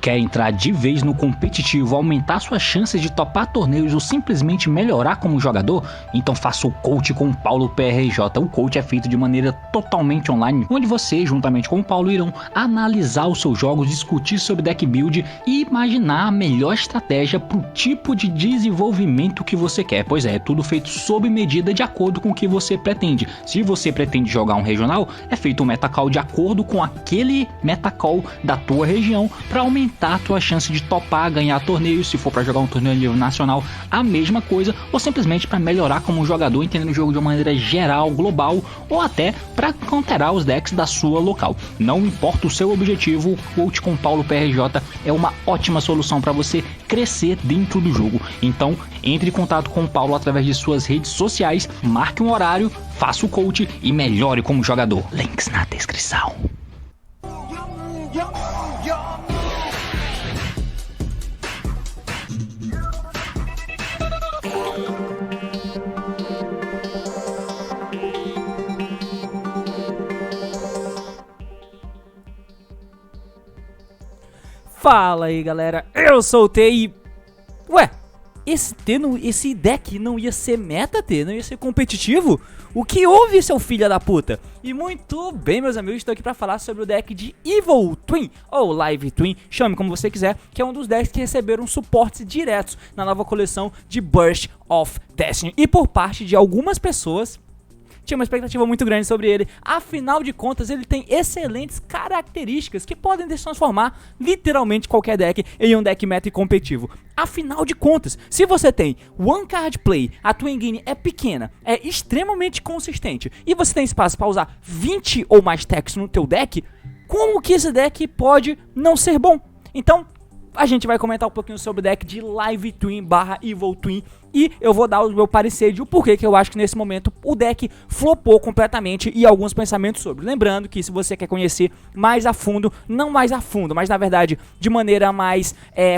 Quer entrar de vez no competitivo, aumentar suas chances de topar torneios ou simplesmente melhorar como jogador? Então faça o coach com o Paulo PRJ. O coach é feito de maneira totalmente online, onde você, juntamente com o Paulo, irão analisar os seus jogos, discutir sobre deck build e imaginar a melhor estratégia para o tipo de desenvolvimento que você quer. Pois é tudo feito sob medida de acordo com o que você pretende. Se você pretende jogar um regional, é feito um metacall de acordo com aquele metacall da tua região para aumentar a tua chance de topar, ganhar torneios. Se for para jogar um torneio a nível nacional, a mesma coisa, ou simplesmente para melhorar como jogador, entendendo o jogo de uma maneira geral, global, ou até para counterar os decks da sua local. Não importa o seu objetivo, o coach com Paulo PRJ é uma ótima solução para você crescer dentro do jogo. Então entre em contato com o Paulo através de suas redes sociais, marque um horário, faça o coach e melhore como jogador. Links na descrição. Fala aí galera, eu sou o T e... Ué, esse deck não ia ser meta, T? Não ia ser competitivo? O que houve, seu filho da puta? E muito bem, meus amigos, estou aqui para falar sobre o deck de Evil Twin, ou Live Twin, chame como você quiser, que é um dos decks que receberam suportes diretos na nova coleção de Burst of Destiny. E por parte de algumas pessoas... tinha uma expectativa muito grande sobre ele. Afinal de contas, ele tem excelentes características que podem transformar literalmente qualquer deck em um deck meta e competitivo. Afinal de contas, se você tem One Card Play, a tua engine é pequena, é extremamente consistente e você tem espaço para usar 20 ou mais techs no teu deck, como que esse deck pode não ser bom? Então, a gente vai comentar um pouquinho sobre o deck de Live Twin / Evil Twin e eu vou dar o meu parecer de o porquê que eu acho que nesse momento o deck flopou completamente e alguns pensamentos sobre. Lembrando que se você quer conhecer mais a fundo, não mais a fundo, mas na verdade de maneira mais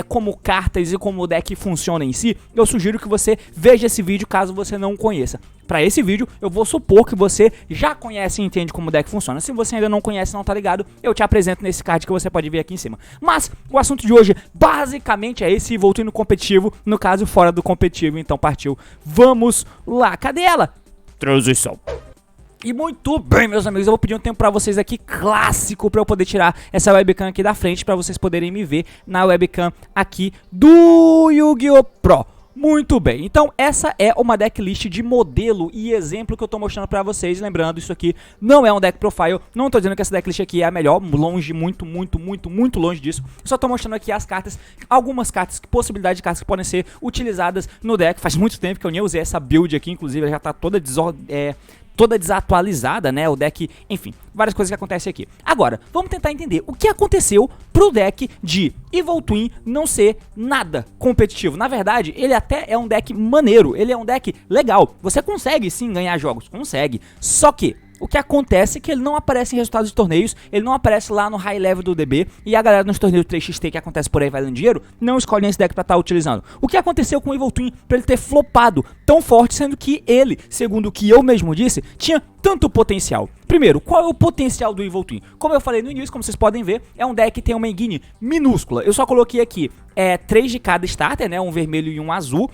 como cartas e como o deck funciona em si, eu sugiro que você veja esse vídeo caso você não conheça. Para esse vídeo, eu vou supor que você já conhece e entende como o deck funciona. Se você ainda não conhece, não tá ligado, eu te apresento nesse card que você pode ver aqui em cima. Mas o assunto de hoje basicamente é esse, voltando no competitivo, no caso fora do competitivo, então partiu. Vamos lá, cadê ela? Transição. E muito bem, meus amigos, eu vou pedir um tempo pra vocês aqui, clássico, pra eu poder tirar essa webcam aqui da frente, pra vocês poderem me ver na webcam aqui do Yu-Gi-Oh! Pro. Muito bem, então essa é uma decklist de modelo e exemplo que eu tô mostrando pra vocês. Lembrando, isso aqui não é um deck profile, não tô dizendo que essa decklist aqui é a melhor, longe, muito longe disso. Eu só tô mostrando aqui as cartas, algumas cartas, possibilidade de cartas que podem ser utilizadas no deck. Faz muito tempo que eu nem usei essa build aqui, inclusive ela já tá toda desatualizada, né, o deck, enfim, várias coisas que acontecem aqui. Agora, vamos tentar entender o que aconteceu pro deck de Evil Twin não ser nada competitivo. Na verdade, ele até é um deck maneiro, ele é um deck legal, você consegue sim ganhar jogos, consegue, só que o que acontece é que ele não aparece em resultados de torneios, ele não aparece lá no high level do DB, e a galera nos torneios 3XT que acontece por aí valendo dinheiro, não escolhe esse deck pra estar utilizando. O que aconteceu com o Evil Twin pra ele ter flopado tão forte, sendo que ele, segundo o que eu mesmo disse, tinha tanto potencial? Primeiro, qual é o potencial do Evil Twin? Como eu falei no início, como vocês podem ver, é um deck que tem uma engine minúscula. Eu só coloquei aqui 3 de cada starter, né, um vermelho e um azul.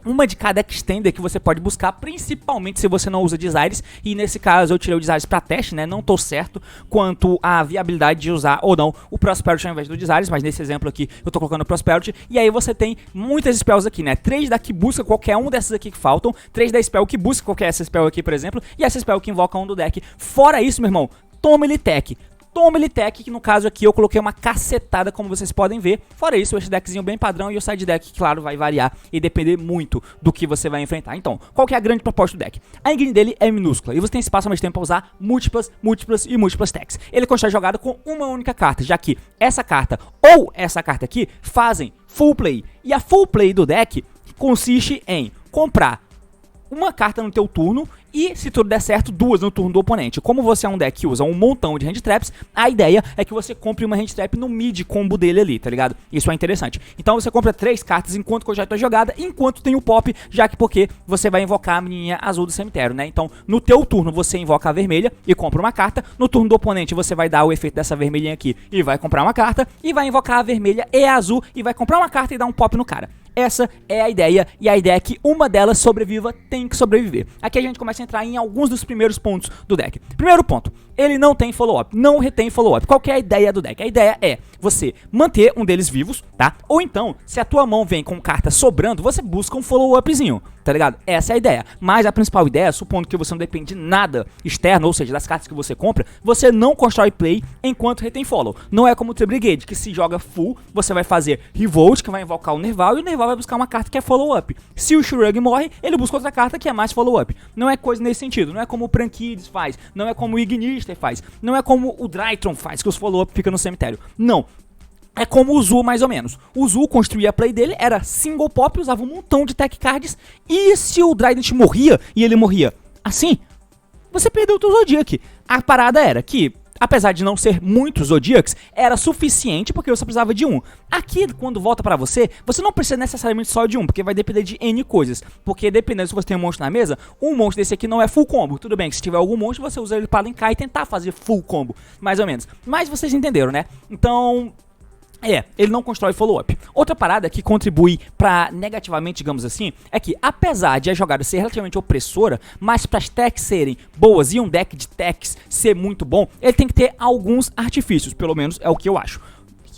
Uma de cada extender que você pode buscar, principalmente se você não usa Desires. E nesse caso eu tirei o Desires para teste, né? Não tô certo quanto à viabilidade de usar ou não o Prosperity ao invés do Desires, mas nesse exemplo aqui eu tô colocando o Prosperity. E aí você tem muitas spells aqui, né? 3 da que busca qualquer um dessas aqui que faltam, 3 da spell que busca qualquer essa spell aqui, por exemplo, e essa spell que invoca um do deck. Fora isso, meu irmão, toma-lhe tech. Toma-lhe tech, que no caso aqui eu coloquei uma cacetada, como vocês podem ver. Fora isso, esse deckzinho bem padrão e o side deck, claro, vai variar e depender muito do que você vai enfrentar. Então, qual que é a grande proposta do deck? A engine dele é minúscula e você tem espaço ao mesmo tempo para usar múltiplas techs. Ele constrói jogada com uma única carta, já que essa carta ou essa carta aqui fazem full play. E a full play do deck consiste em comprar uma carta no teu turno e, se tudo der certo, 2 no turno do oponente. Como você é um deck que usa um montão de hand traps, a ideia é que você compre uma hand trap no mid combo dele ali, tá ligado? Isso é interessante. Então você compra 3 cartas enquanto cogita a jogada, enquanto tem o pop, já que porque você vai invocar a menininha azul do cemitério, né? Então, no teu turno você invoca a vermelha e compra uma carta, no turno do oponente você vai dar o efeito dessa vermelhinha aqui e vai comprar uma carta, e vai invocar a vermelha e a azul e vai comprar uma carta e dar um pop no cara. Essa é a ideia, e a ideia é que uma delas sobreviva, tem que sobreviver. Aqui a gente começa a entrar em alguns dos primeiros pontos do deck. Primeiro ponto, ele não tem follow-up, não retém follow-up. Qual que é a ideia do deck? A ideia é você manter um deles vivos, tá? Ou então, se a tua mão vem com carta sobrando, você busca um follow-upzinho, tá ligado? Essa é a ideia. Mas a principal ideia, supondo que você não depende de nada externo, ou seja, das cartas que você compra, você não constrói play enquanto retém follow. Não é como o Tree Brigade, que se joga full, você vai fazer Revolt, que vai invocar o Nerval, e o Nerval vai buscar uma carta que é follow-up. Se o Shurug morre, ele busca outra carta que é mais follow-up. Não é coisa nesse sentido, não é como o Prankids faz, não é como o Ignister faz, não é como o Drytron faz, que os follow-up ficam no cemitério. Não. É como o Zu, mais ou menos. O Zu construía a play dele, era single pop, usava um montão de tech cards, e se o Trident morria, e ele morria assim, você perdeu o teu Zodiac. A parada era que, apesar de não ser muitos Zodiacs, era suficiente porque você precisava de um. Aqui, quando volta pra você, você não precisa necessariamente só de um, porque vai depender de N coisas. Porque dependendo se você tem um monstro na mesa, um monstro desse aqui não é full combo. Tudo bem que se tiver algum monstro, você usa ele pra linkar e tentar fazer full combo, mais ou menos. Mas vocês entenderam, né? Então, ele não constrói follow-up. Outra parada que contribui pra negativamente, digamos assim, é que apesar de a jogada ser relativamente opressora, mas para as techs serem boas e um deck de techs ser muito bom, ele tem que ter alguns artifícios, pelo menos é o que eu acho,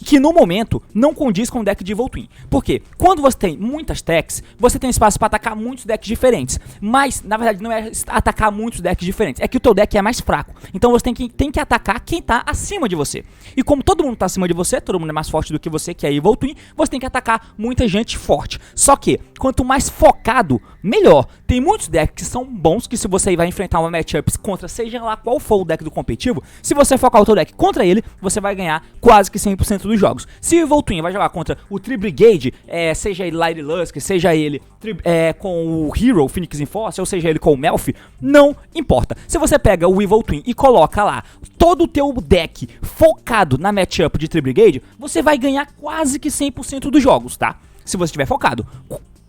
que no momento não condiz com o deck de Evil Twin. Por quê? Quando você tem muitas techs, você tem espaço para atacar muitos decks diferentes. Mas, na verdade, não é atacar muitos decks diferentes, é que o teu deck é mais fraco. Então você tem que atacar quem tá acima de você. E como todo mundo tá acima de você, todo mundo é mais forte do que você, que é Evil Twin, você tem que atacar muita gente forte. Só que, quanto mais focado, melhor. Tem muitos decks que são bons, que se você vai enfrentar uma matchup contra, seja lá qual for o deck do competitivo, se você focar o teu deck contra ele, você vai ganhar quase que 100% dos jogos. Se o Evil Twin vai jogar contra o Tree Brigade, seja ele Light Lusk, seja ele com o Hero, Phoenix Enforcer, ou seja ele com o Melfi, não importa. Se você pega o Evil Twin e coloca lá todo o teu deck focado na matchup de Tree Brigade, você vai ganhar quase que 100% dos jogos, tá? Se você estiver focado.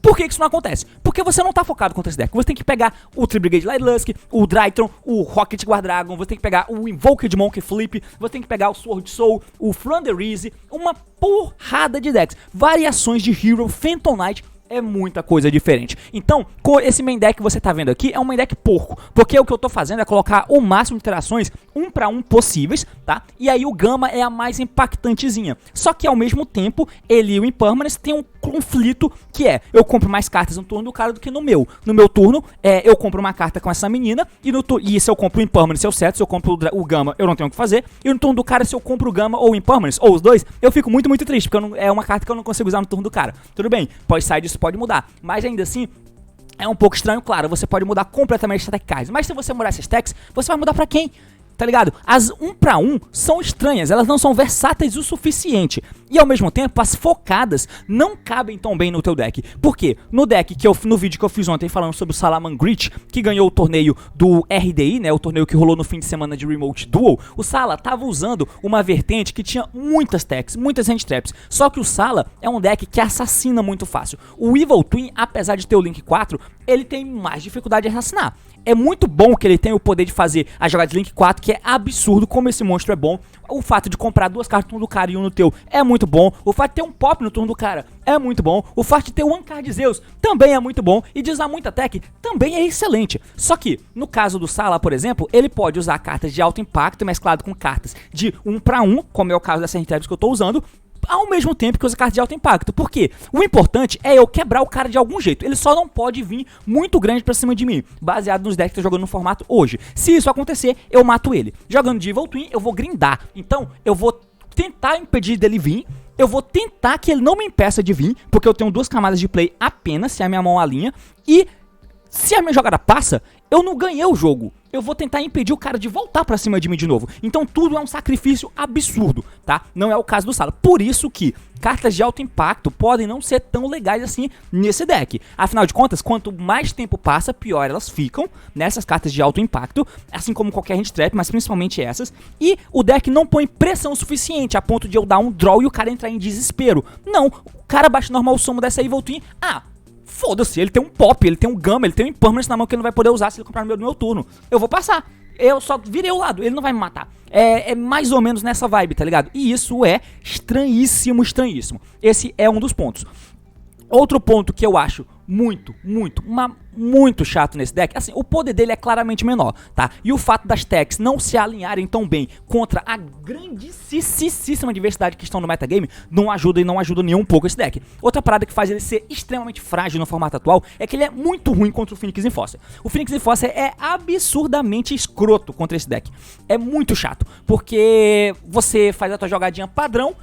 Por que isso não acontece? Porque você não tá focado contra esse deck. Você tem que pegar o Tree Brigade Light Lusk, o Drytron, o Rocket Guardragon, você tem que pegar o Invoked Monkey Flip, você tem que pegar o Sword Soul, o Flundereeze, uma porrada de decks. Variações de Hero, Phantom Knight, é muita coisa diferente. Então, esse main deck que você tá vendo aqui é um main deck porco, porque o que eu tô fazendo é colocar o máximo de interações 1 para 1 possíveis, tá? E aí o Gama é a mais impactantezinha. Só que ao mesmo tempo, ele e o Impermanence tem um conflito que é, eu compro mais cartas no turno do cara do que no meu. No meu turno, eu compro uma carta com essa menina, e se eu compro o Impermanence, eu seto, se eu compro o Gama, eu não tenho o que fazer, e no turno do cara, se eu compro o Gama ou o Impermanence, ou os dois, eu fico muito, muito triste, porque é uma carta que eu não consigo usar no turno do cara. Tudo bem, pode sair disso, pode mudar, mas ainda assim, é um pouco estranho, claro, você pode mudar completamente essas techs, mas se você mudar essas techs, você vai mudar pra quem? Tá ligado? As 1 para 1 são estranhas, elas não são versáteis o suficiente. E ao mesmo tempo, as focadas não cabem tão bem no teu deck. Por quê? No deck, no vídeo que eu fiz ontem falando sobre o Salamangreat, que ganhou o torneio do RDI, né? O torneio que rolou no fim de semana de Remote Duel, o Sala tava usando uma vertente que tinha muitas techs, muitas hand traps. Só que o Sala é um deck que assassina muito fácil. O Evil Twin, apesar de ter o Link 4, ele tem mais dificuldade de assassinar. É muito bom que ele tenha o poder de fazer a jogada de Link 4, que é absurdo como esse monstro é bom. O fato de comprar 2 cartas no turno do cara e 1 no teu é muito bom. O fato de ter um pop no turno do cara é muito bom. O fato de ter um Card Zeus também é muito bom. E de usar muita tech também é excelente. Só que, no caso do Sala, por exemplo, ele pode usar cartas de alto impacto mesclado com cartas de 1 para 1, como é o caso dessa Hand que eu tô usando, ao mesmo tempo que usa carta de alto impacto. Por quê? O importante é eu quebrar o cara de algum jeito. Ele só não pode vir muito grande pra cima de mim, baseado nos decks que eu tô jogando no formato hoje. Se isso acontecer, eu mato ele. Jogando de Evil Twin, eu vou grindar. Então, eu vou tentar impedir dele vir. Eu vou tentar que ele não me impeça de vir, porque eu tenho 2 camadas de play apenas, se a minha mão alinha. E se a minha jogada passa, eu não ganhei o jogo. eu vou tentar impedir o cara de voltar pra cima de mim de novo. Então tudo é um sacrifício absurdo, tá? Não é o caso do Sala. Por isso que cartas de alto impacto podem não ser tão legais assim nesse deck. Afinal de contas, quanto mais tempo passa, pior elas ficam nessas cartas de alto impacto, assim como qualquer hand trap, mas principalmente essas. E o deck não põe pressão suficiente a ponto de eu dar um draw e o cara entrar em desespero. Não, o cara baixa normal sumo dessa Evil Twin, foda-se, ele tem um pop, ele tem um gamma, ele tem um impermanence na mão que ele não vai poder usar se ele comprar no meio do meu turno. Eu vou passar. Eu só virei o lado, ele não vai me matar. É mais ou menos nessa vibe, tá ligado? E isso é estranhíssimo, estranhíssimo. Esse é um dos pontos. Outro ponto que eu acho muito chato nesse deck, assim, o poder dele é claramente menor, tá? E o fato das techs não se alinharem tão bem contra a grandíssima diversidade que estão no metagame, não ajuda nem um pouco esse deck. Outra parada que faz ele ser extremamente frágil no formato atual é que ele é muito ruim contra o Phoenix Enforcer. O Phoenix Enforcer é absurdamente escroto contra esse deck. É muito chato, porque você faz a tua jogadinha padrão,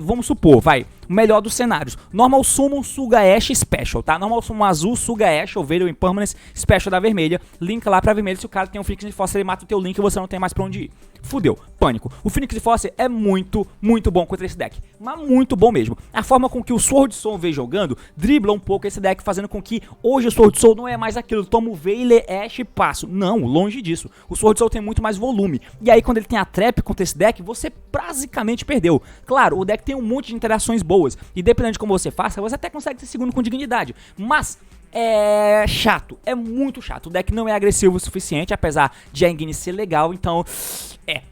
vamos supor, o melhor dos cenários. Normal Summon, Suga Ash, Special, tá? Normal Summon azul, Suga Ash, ou Veil Impermanence, Special da vermelha. Linka lá pra vermelho, se o cara tem um Phoenix Enforcer, ele mata o teu link e você não tem mais pra onde ir. Fudeu, pânico. O Phoenix Enforcer é muito bom contra esse deck. Mas muito bom mesmo. A forma com que o Sword Soul vem jogando, dribla um pouco esse deck, fazendo com que hoje o Sword Soul não é mais aquilo, toma o Veil, Ash e passo. Não, longe disso. O Sword Soul tem muito mais volume. E aí quando ele tem a trap contra esse deck, você basicamente perdeu. Claro, o deck tem um monte de interações boas. E dependendo de como você faça, você até consegue ser segundo com dignidade. Mas é chato, é muito chato. O deck não é agressivo o suficiente, apesar de a Engine ser legal, então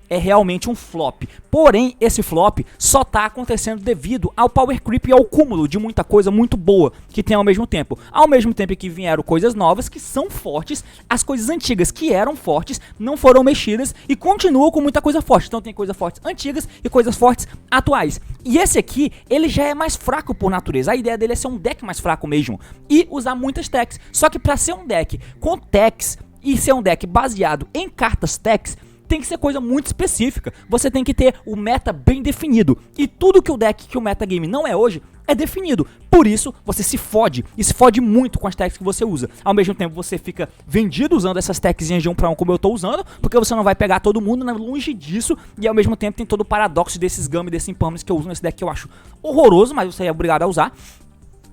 é realmente um flop. Porém, esse flop só tá acontecendo devido ao power creep e ao cúmulo de muita coisa muito boa que tem ao mesmo tempo. Ao mesmo tempo que vieram coisas novas que são fortes, as coisas antigas que eram fortes não foram mexidas e continuam com muita coisa forte. Então tem coisas fortes antigas e coisas fortes atuais. E esse aqui, ele já é mais fraco por natureza. A ideia dele é ser um deck mais fraco mesmo e usar muitas techs. Só que pra ser um deck com techs e ser um deck baseado em cartas techs, tem que ser coisa muito específica. Você tem que ter o meta bem definido. E tudo que o metagame não é hoje é definido. Por isso, você se fode. E se fode muito com as techs que você usa. Ao mesmo tempo, você fica vendido usando essas techzinhas de 1 para 1 como eu tô usando, porque você não vai pegar todo mundo, né? Longe disso. E ao mesmo tempo, tem todo o paradoxo desses gamma e desse impermanence que eu uso nesse deck que eu acho horroroso, mas você é obrigado a usar.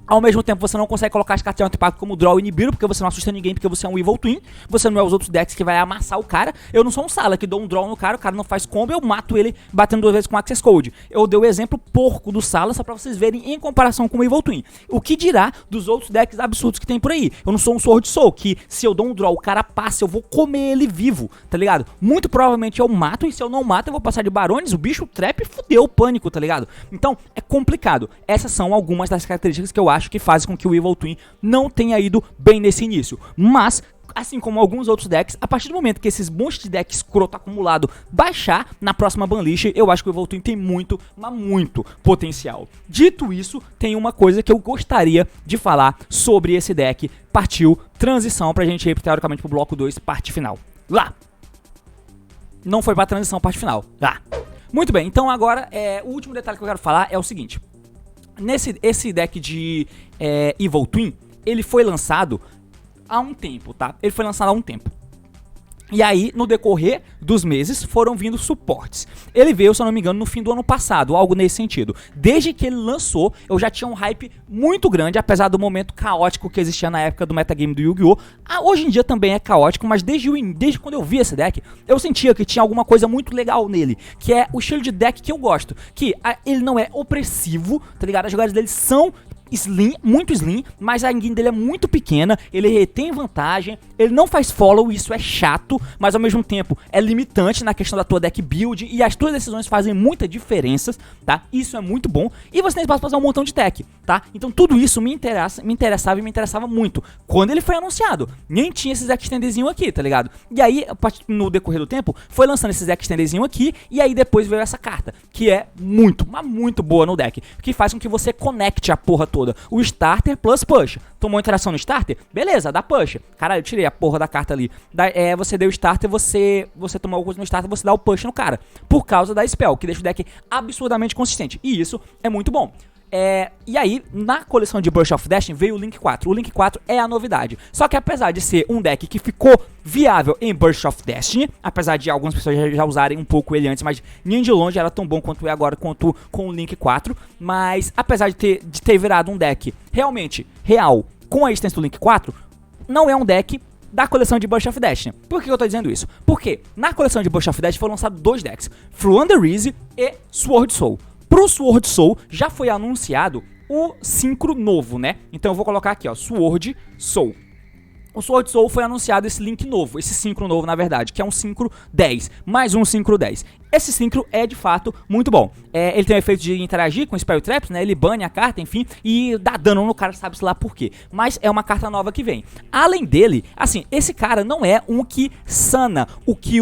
Ao mesmo tempo, você não consegue colocar as cartas de alto impacto como Draw e Nibiru, porque você não assusta ninguém, porque você é um Evil Twin. Você não é os outros decks que vai amassar o cara. Eu não sou um Sala que dou um Draw no cara, o cara não faz combo, eu mato ele batendo 2 vezes com Access Code. Eu dei o exemplo porco do Sala, só pra vocês verem em comparação com o Evil Twin. O que dirá dos outros decks absurdos que tem por aí? Eu não sou um Sword Soul, que se eu dou um Draw, o cara passa, eu vou comer ele vivo, tá ligado? Muito provavelmente eu mato, e se eu não mato, eu vou passar de Barones, o bicho trap e fudeu o pânico, tá ligado? Então, é complicado. Essas são algumas das características que eu acho que fazem com que o Evil Twin não tenha ido bem nesse início. Mas, assim como alguns outros decks, a partir do momento que esses montes de decks escroto acumulado baixar na próxima banlist, eu acho que o Evil Twin tem muito, mas muito potencial. Dito isso, tem uma coisa que eu gostaria de falar sobre esse deck. Partiu transição pra gente ir teoricamente pro bloco 2, parte final. Lá! Não foi pra transição, parte final. Lá! Muito bem, então agora o último detalhe que eu quero falar é o seguinte. Esse deck de Evil Twin, ele foi lançado há um tempo, tá? Ele foi lançado há um tempo. E aí, no decorrer dos meses, foram vindo suportes. Ele veio, se eu não me engano, no fim do ano passado, algo nesse sentido. Desde que ele lançou, eu já tinha um hype muito grande, apesar do momento caótico que existia na época do metagame do Yu-Gi-Oh! Hoje em dia também é caótico, mas desde quando eu vi esse deck, eu sentia que tinha alguma coisa muito legal nele, que é o estilo de deck que eu gosto. Que ele não é opressivo, tá ligado? As jogadas dele são slim, muito slim, mas a engine dele é muito pequena, ele retém vantagem, ele não faz follow, isso é chato, mas ao mesmo tempo é limitante na questão da tua deck build, e as tuas decisões fazem muita diferença, tá? Isso é muito bom, e você tem espaço pra fazer um montão de tech, tá? Então tudo isso me interessava muito. Quando ele foi anunciado, nem tinha esses extenderzinhos aqui, tá ligado? E aí, no decorrer do tempo, foi lançando esses extenderzinhos aqui, e aí depois veio essa carta, que é muito, mas muito boa no deck, que faz com que você conecte a porra toda. O starter plus push. Tomou interação no starter? Beleza, dá push. Caralho, eu tirei a porra da carta ali. Você deu o starter, você tomou alguma coisa no starter, você dá o push no cara. Por causa da spell, que deixa o deck absurdamente consistente. E isso é muito bom. E aí, na coleção de Burst of Destiny veio o Link 4. O Link 4 é a novidade. Só que apesar de ser um deck que ficou viável em Burst of Destiny, apesar de algumas pessoas já usarem um pouco ele antes, mas nem de longe era tão bom quanto é agora, quanto com o Link 4. Mas apesar de ter virado um deck realmente real com a existência do Link 4, não é um deck da coleção de Burst of Destiny. Por que eu tô dizendo isso? Porque na coleção de Burst of Destiny foram lançados 2 decks, Floowandereeze e Sword Soul. Pro Sword Soul já foi anunciado o Synchro novo, né? Então eu vou colocar aqui, ó, Sword Soul. O Sword Soul foi anunciado esse link novo, esse Synchro novo na verdade, que é um Synchro 10, mais um Synchro 10. Esse Synchro é de fato muito bom. Ele tem o efeito de interagir com Spell Traps, né? Ele bane a carta, enfim, e dá dano no cara, sabe-se lá por quê. Mas é uma carta nova que vem. Além dele, assim, esse cara não é um que sana o que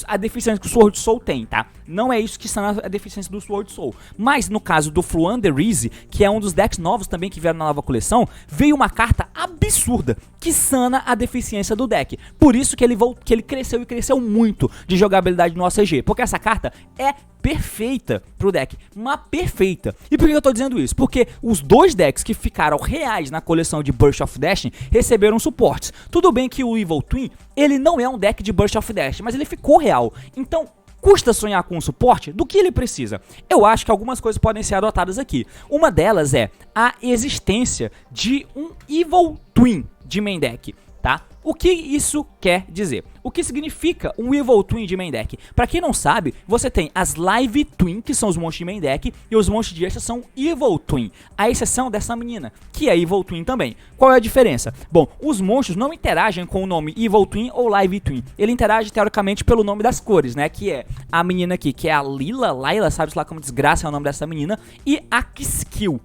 a deficiência que o Sword Soul tem, tá? Não é isso que sana a deficiência do Sword Soul. Mas no caso do Floowandereeze, que é um dos decks novos também que vieram na nova coleção, veio uma carta absurda que sana a deficiência do deck. Por isso que ele cresceu e cresceu muito de jogabilidade no OCG. Porque essa carta é perfeita pro deck, mas perfeita. E por que eu tô dizendo isso? Porque os 2 decks que ficaram reais na coleção de Burst of Destiny receberam suportes. Tudo bem que o Evil Twin, ele não é um deck de Burst of Destiny, mas ele ficou real. Então, custa sonhar com o suporte do que ele precisa. Eu acho que algumas coisas podem ser adotadas aqui. Uma delas é a existência de um Evil Twin de main deck, tá? O que isso quer dizer? O que significa um Evil Twin de main deck? Pra quem não sabe, você tem as Live Twin, que são os monstros de main deck, e os monstros de extra são Evil Twin, a exceção dessa menina, que é Evil Twin também. Qual é a diferença? Bom, os monstros não interagem com o nome Evil Twin ou Live Twin. Ele interage teoricamente pelo nome das cores, né? Que é a menina aqui, que é a Laila, sabe-se lá como desgraça é o nome dessa menina, e a Kiskill.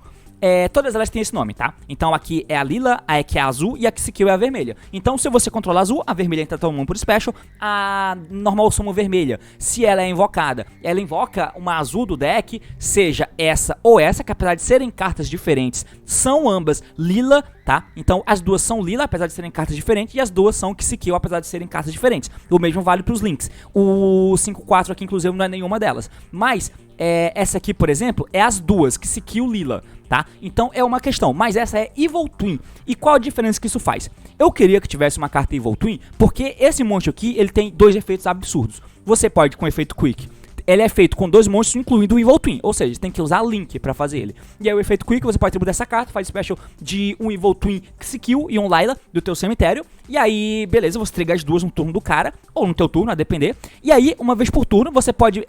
Todas elas têm esse nome, tá? Então aqui é a lila, a que é a azul e a Kiskill é a vermelha. Então se você controla a azul, a vermelha entra tomando por special, a normal summon vermelha, se ela é invocada, ela invoca uma azul do deck, seja essa ou essa, que apesar de serem cartas diferentes, são ambas lila, tá? Então as duas são lila, apesar de serem cartas diferentes, e as duas são Kiskill, apesar de serem cartas diferentes. O mesmo vale para os links. O 5-4 aqui, inclusive, não é nenhuma delas. Mas essa aqui, por exemplo, é as duas, Kiskill lila, tá? Então é uma questão, mas essa é Evil Twin. E qual a diferença que isso faz? Eu queria que tivesse uma carta Evil Twin, porque esse monstro aqui, ele tem 2 efeitos absurdos. Você pode, com o efeito Quick, ele é feito com 2 monstros, incluindo o Evil Twin, ou seja, você tem que usar Link pra fazer ele. E aí o efeito Quick, você pode atribuir essa carta, faz special de um Evil Twin Kiskill e um Laila do teu cemitério. E aí, beleza, você triga as duas no turno do cara, ou no teu turno, a depender. E aí, uma vez por turno, você pode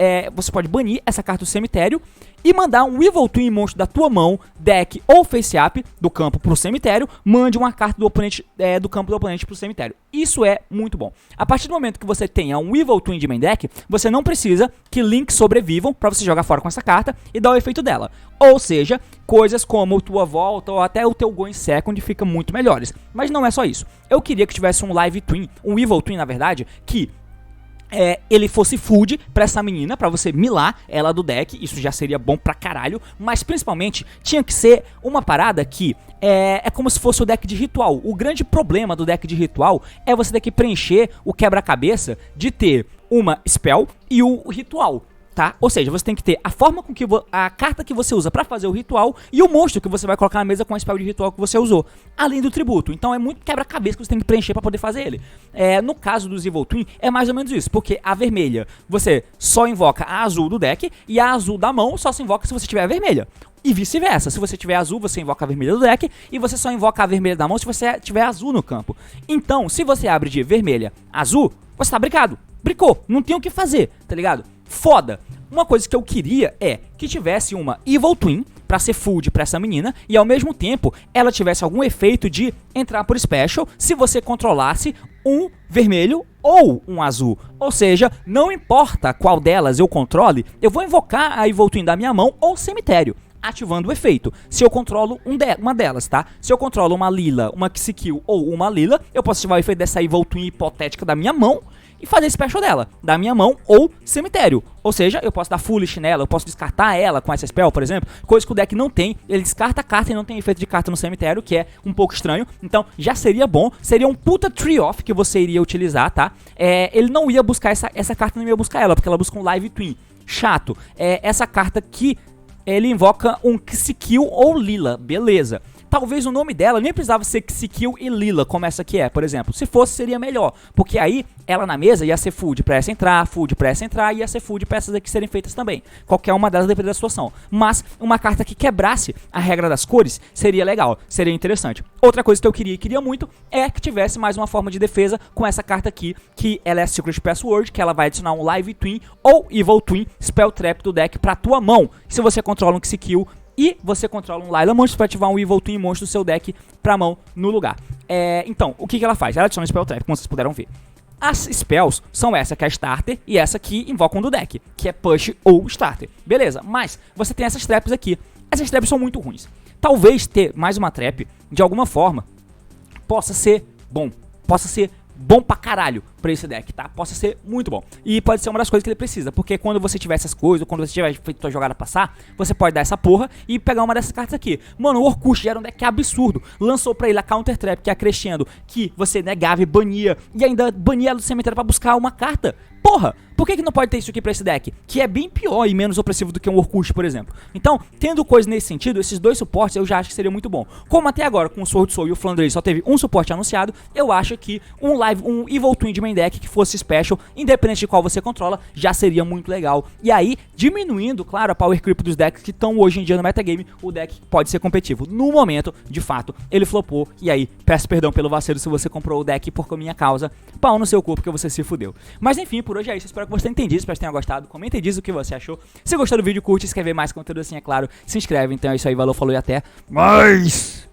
banir essa carta do cemitério e mandar um Evil Twin monstro da tua mão, deck ou face up do campo pro cemitério, mande uma carta do oponente do campo do oponente pro cemitério. Isso é muito bom. A partir do momento que você tenha um Evil Twin de main deck, você não precisa que links sobrevivam pra você jogar fora com essa carta e dar o efeito dela. Ou seja, coisas como tua volta ou até o teu Going Second ficam muito melhores. Mas não é só isso. Eu queria que tivesse um Live Twin, um Evil Twin na verdade, que ele fosse food pra essa menina, pra você milar ela do deck. Isso já seria bom pra caralho. Mas principalmente tinha que ser uma parada que é como se fosse o deck de ritual. O grande problema do deck de ritual é você ter que preencher o quebra-cabeça de ter uma spell e o ritual, tá? Ou seja, você tem que ter a forma com que a carta que você usa pra fazer o ritual e o monstro que você vai colocar na mesa com a spell de ritual que você usou, além do tributo. Então é muito quebra-cabeça que você tem que preencher pra poder fazer ele. No caso dos Evil Twin é mais ou menos isso, porque a vermelha você só invoca a azul do deck e a azul da mão só se invoca se você tiver a vermelha. E vice-versa, se você tiver azul, você invoca a vermelha do deck e você só invoca a vermelha da mão se você tiver azul no campo. Então, se você abre de vermelha, azul, você tá brincado. Bricou, não tem o que fazer, tá ligado? Foda. Uma coisa que eu queria é que tivesse uma Evil Twin pra ser food pra essa menina e ao mesmo tempo ela tivesse algum efeito de entrar por special se você controlasse um vermelho ou um azul. Ou seja, não importa qual delas eu controle, eu vou invocar a Evil Twin da minha mão ou cemitério, ativando o efeito. Se eu controlo uma delas, tá? Se eu controlo uma lila, uma Kiskill ou uma lila, eu posso ativar o efeito dessa Evil Twin hipotética da minha mão e fazer special dela, da minha mão ou cemitério. Ou seja, eu posso dar Foolish nela, eu posso descartar ela com essa spell, por exemplo, coisa que o deck não tem. Ele descarta a carta e não tem efeito de carta no cemitério, que é um pouco estranho. Então já seria bom, seria um puta tree-off que você iria utilizar, tá? Ele não ia buscar essa carta, não ia buscar ela, porque ela busca um Live Twin. Chato. Essa carta que ele invoca um Xykill ou Lila, beleza. Talvez o nome dela nem precisava ser Xykill e Lila, como essa aqui é, por exemplo. Se fosse, seria melhor, porque aí ela na mesa ia ser full pra essa entrar, e ia ser full pra essas aqui serem feitas também. Qualquer uma delas depende da situação. Mas uma carta que quebrasse a regra das cores seria legal, seria interessante. Outra coisa que eu queria muito, é que tivesse mais uma forma de defesa com essa carta aqui, que ela é Secret Password, que ela vai adicionar um Live Twin ou Evil Twin Spell Trap do deck pra tua mão. Se você controla um Xykill e você controla um Lila monstro, para ativar um Evil Twin monstro do seu deck pra mão no lugar. Então, o que ela faz? Ela adiciona Spell Trap, como vocês puderam ver. As spells são essa que é a Starter e essa que invocam do deck, que é Push ou Starter. Beleza, mas você tem essas traps aqui. Essas traps são muito ruins. Talvez ter mais uma trap, de alguma forma, possa ser bom. Possa ser bom pra caralho pra esse deck, tá? Possa ser muito bom. E pode ser uma das coisas que ele precisa, porque quando você tiver essas coisas, ou quando você tiver feito sua jogada passar, você pode dar essa porra e pegar uma dessas cartas aqui. Mano, o Orkut já era um deck absurdo. Lançou pra ele a Counter Trap, que é a Crescendo, que você negava e bania, e ainda bania ela do cemitério pra buscar uma carta. Porra, por que não pode ter isso aqui pra esse deck? Que é bem pior e menos opressivo do que um Orkut, por exemplo. Então, tendo coisa nesse sentido, esses dois suportes eu já acho que seria muito bom. Como até agora, com o Sword Soul e o Flandre só teve um suporte anunciado, eu acho que um Evil Twin de main deck que fosse special, independente de qual você controla, já seria muito legal. E aí, diminuindo, claro, a power creep dos decks que estão hoje em dia no metagame, o deck pode ser competitivo. No momento, de fato, ele flopou, e aí, peço perdão pelo vacilo se você comprou o deck por minha causa, pau no seu cu porque você se fudeu. Mas enfim, por hoje é isso, espero que você tenha entendido, espero que tenha gostado, comenta e diz o que você achou. Se gostou do vídeo, curte, se quer ver mais conteúdo assim, é claro, se inscreve. Então é isso aí, valeu, falou e até mais!